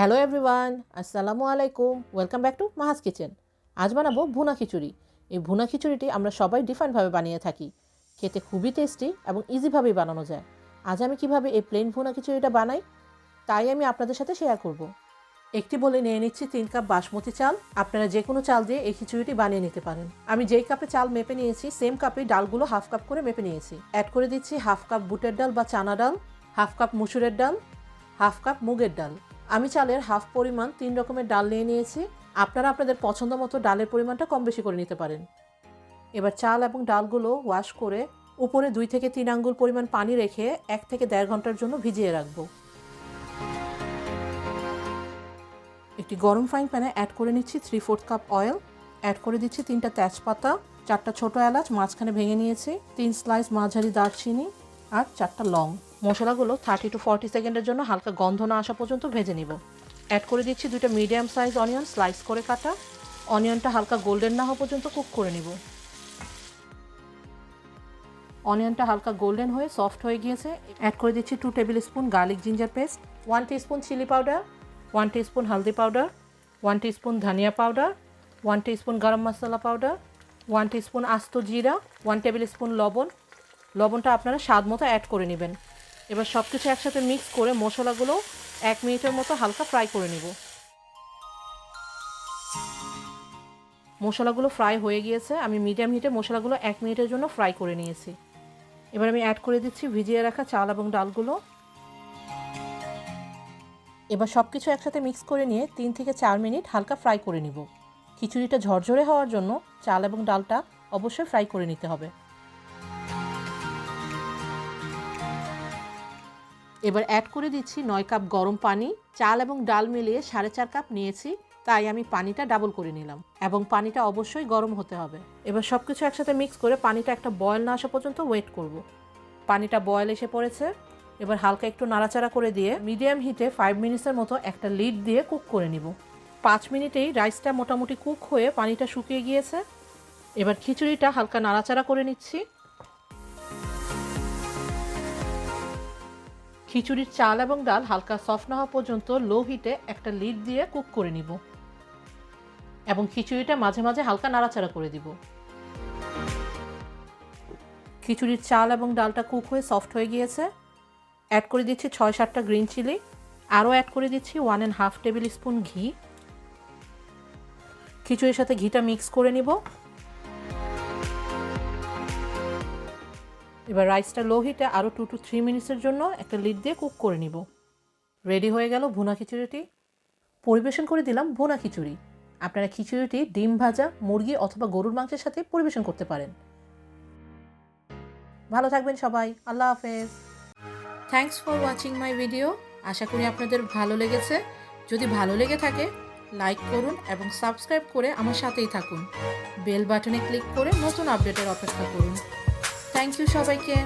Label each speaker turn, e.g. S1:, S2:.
S1: Hello everyone, আসসালামু আলাইকুম। Welcome back to Mahaj kitchen. আজ বানাবো ভুনা খিচুড়ি। এই ভুনা খিচুড়িটি আমরা সবাই ডিফারেন্টভাবে বানিয়ে থাকি। খেতে খুবই টেস্টি এবং ইজিভাবেই বানানো যায়। আজ আমি কিভাবে এই প্লেন ভুনা খিচুড়িটা বানাই তাই আমি আপনাদের সাথে শেয়ার করব। একটি বলে নিয়ে নিচ্ছি 3 কাপ বাসমতি চাল। আপনারা যে কোনো চাল দিয়ে এই খিচুড়িটি বানিয়ে নিতে পারেন। আমি যেই কাপে চাল মেপে নিয়েছি সেম কাপে ডালগুলো হাফ কাপ করে মেপে নিয়েছি। অ্যাড করে দিচ্ছি হাফ কাপ বুটের ডাল বা চানা ডাল, হাফ কাপ মুসুরের ডাল, হাফ কাপ মুগের ডাল। আমি চালের হাফ পরিমাণ 3 রকমের ডাল নিয়ে নিয়েছি। আপনারা আপনাদের পছন্দ মতো ডালের পরিমাণটা কম বেশি করে নিতে পারেন। এবার চাল এবং ডালগুলো ওয়াশ করে উপরে 2 থেকে 3 আঙ্গুল পরিমাণ পানি রেখে 1 থেকে 1.5 ঘন্টার জন্য ভিজিয়ে রাখবো। একটি গরম ফ্রাইং প্যানে অ্যাড করে নিচ্ছি 3/4 কাপ অয়েল। অ্যাড করে দিচ্ছি 3টা তেজপাতা, 4টা ছোটো এলাচ মাঝখানে ভেঙে নিয়েছি, 3 স্লাইস মাঝারি দারচিনি আর 4টা লং। মশলাগুলো 30 to 40 সেকেন্ডের জন্য হালকা গন্ধ না আসা পর্যন্ত ভেজে নিব। অ্যাড করে দিচ্ছি 2টা মিডিয়াম সাইজ অনিয়ন স্লাইস করে কাটা। অনিয়নটা হালকা গোল্ডেন না হওয়া পর্যন্ত কুক করে নিব। অনিয়নটা হালকা গোল্ডেন হয়ে সফট হয়ে গিয়েছে। অ্যাড করে দিচ্ছি 2 table spoon garlic ginger paste, 1 teaspoon chili powder, 1 teaspoon হলদি পাউডার, 1 টিস্পুন ধনিয়া powder, 1 teaspoon garam masala powder, 1 teaspoon আস্ত জিরা, 1 টেবিল স্পুন লবণ। লবণটা আপনারা স্বাদ মতো অ্যাড করে নেবেন। এবার সব কিছু একসাথে মিক্স করে মশলাগুলো 1 মিনিটের মতো হালকা ফ্রাই করে নেব। মশলাগুলো ফ্রাই হয়ে গিয়েছে। আমি মিডিয়াম হিটে মশলাগুলো 1 মিনিটের জন্য ফ্রাই করে নিয়েছি। এবার আমি অ্যাড করে দিচ্ছি ভিজিয়ে রাখা চাল এবং ডালগুলো। এবার সব কিছু একসাথে মিক্স করে নিয়ে 3 থেকে 4 মিনিট হালকা ফ্রাই করে নিব। খিচুড়িটা ঝরঝরে হওয়ার জন্য চাল এবং ডালটা অবশ্যই ফ্রাই করে নিতে হবে। এবার অ্যাড করে দিচ্ছি 9 কাপ গরম পানি। চাল এবং ডাল মিলিয়ে 4.5 কাপ নিয়েছি, তাই আমি পানিটা ডাবল করে নিলাম এবং পানিটা অবশ্যই গরম হতে হবে। এবার সব কিছু একসাথে মিক্স করে পানিটা একটা বয়েল না আসা পর্যন্ত ওয়েট করব। পানিটা বয়েল এসে পড়েছে। এবার হালকা একটু নাড়াচাড়া করে দিয়ে মিডিয়াম হিটে 5 মিনিটসের মতো একটা লিড দিয়ে কুক করে নিব। 5 মিনিটেই রাইসটা মোটামুটি কুক হয়ে পানিটা শুকিয়ে গিয়েছে। এবার খিচুড়িটা হালকা নাড়াচাড়া করে নিচ্ছি। খিচুড়ির চাল এবং ডাল হালকা সফট না হওয়া পর্যন্ত লো হিটে একটা লিড দিয়ে কুক করে নিব এবং খিচুড়িটা মাঝে মাঝে হালকা নাড়াচাড়া করে দিব। খিচুড়ির চাল এবং ডালটা কুক হয়ে সফট হয়ে গিয়েছে। অ্যাড করে দিচ্ছি 6-7টা গ্রিন চিলি। আরও অ্যাড করে দিচ্ছি 1.5 টেবিল স্পুন ঘি। খিচুড়ির সাথে ঘিটা মিক্স করে নিব। এবার রাইসটা লো হিটে আরও 2 to 3 মিনিটসের জন্য একটা লিড দিয়ে কুক করে নিব। রেডি হয়ে গেল ভুনা খিচুড়িটি। পরিবেশন করে দিলাম ভুনা খিচুড়ি। আপনারা খিচুড়িটি ডিম ভাজা, মুরগি অথবা গরুর মাংসের সাথে পরিবেশন করতে পারেন। ভালো থাকবেন সবাই। আল্লাহ হাফেজ। Thanks for watching my video. আশা করি আপনাদের ভালো লেগেছে। যদি ভালো লেগে থাকে লাইক করুন এবং সাবস্ক্রাইব করে আমার সাথেই থাকুন। বেল বাটনে ক্লিক করে নতুন আপডেটের অপেক্ষা করুন। থ্যাংক ইউ সবাইকে।